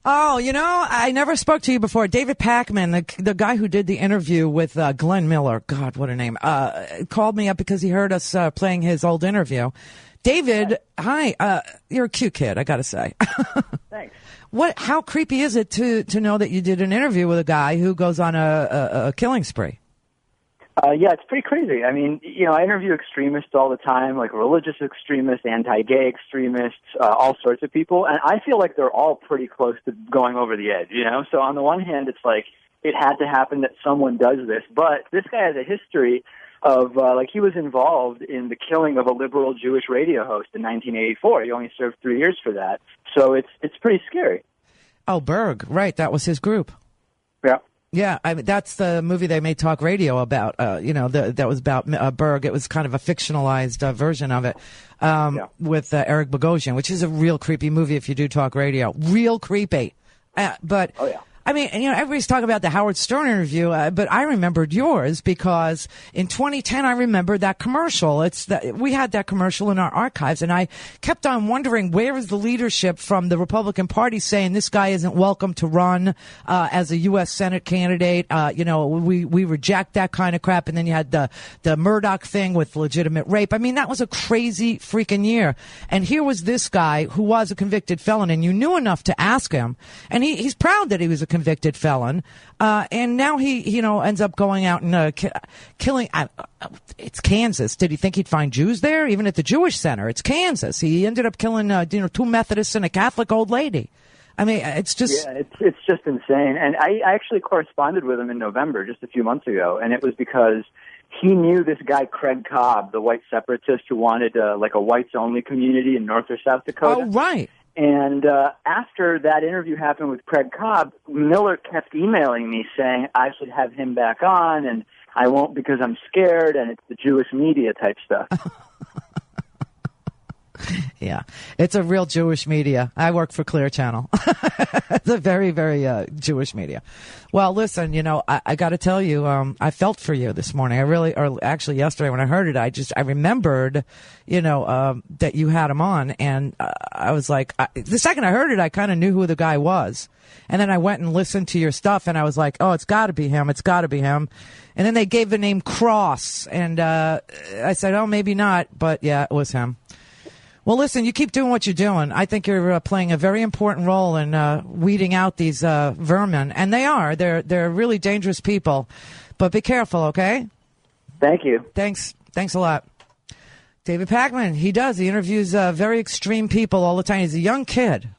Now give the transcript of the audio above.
Oh, I never spoke to you before. David Pakman, the guy who did the interview with Glenn Miller, God, what a name, called me up because he heard us playing his old interview. David, hi, you're a cute kid, I gotta say. Thanks. How creepy is it to know that you did an interview with a guy who goes on a killing spree? Yeah, it's pretty crazy. I mean, I interview extremists all the time, like religious extremists, anti-gay extremists, all sorts of people, and I feel like they're all pretty close to going over the edge, So on the one hand, it's like it had to happen that someone does this, but this guy has a history of, he was involved in the killing of a liberal Jewish radio host in 1984. He only served 3 years for that, so it's pretty scary. Oh, Berg, right, that was his group. Yeah. Yeah, that's the movie they made talk radio about, that was about Berg. It was kind of a fictionalized version of it with Eric Bogosian, which is a real creepy movie if you do talk radio. Real creepy. But oh, yeah. I mean, everybody's talking about the Howard Stern interview, but I remembered yours because in 2010, I remember that commercial. We had that commercial in our archives, and I kept on wondering, where is the leadership from the Republican Party saying this guy isn't welcome to run as a U.S. Senate candidate? We reject that kind of crap. And then you had the Murdoch thing with legitimate rape. I mean, that was a crazy freaking year. And here was this guy who was a convicted felon, and you knew enough to ask him, and he's proud that he was a convicted felon, and now he ends up going out and killing. It's Kansas. Did he think he'd find Jews there? Even at the Jewish Center, it's Kansas. He ended up killing 2 Methodists and a Catholic old lady. I mean, it's just it's just insane. And I actually corresponded with him in November, just a few months ago, and it was because he knew this guy Craig Cobb, the white separatist who wanted a whites-only community in North or South Dakota. Oh, right. And after that interview happened with Craig Cobb, Miller kept emailing me saying I should have him back on, and I won't because I'm scared, and it's the Jewish media type stuff. Yeah, it's a real Jewish media. I work for Clear Channel. It's a very, very Jewish media. Well, listen, I got to tell you, I felt for you this morning. Or actually yesterday when I heard it, I remembered, that you had him on, and I was like, the second I heard it, I kind of knew who the guy was. And then I went and listened to your stuff, and I was like, oh, it's got to be him. It's got to be him. And then they gave the name Cross, and I said, oh, maybe not, but yeah, it was him. Well, listen, you keep doing what you're doing. I think you're playing a very important role in weeding out these vermin, and they are. They're really dangerous people. But be careful, okay? Thank you. Thanks a lot. David Pakman, he interviews very extreme people all the time. He's a young kid.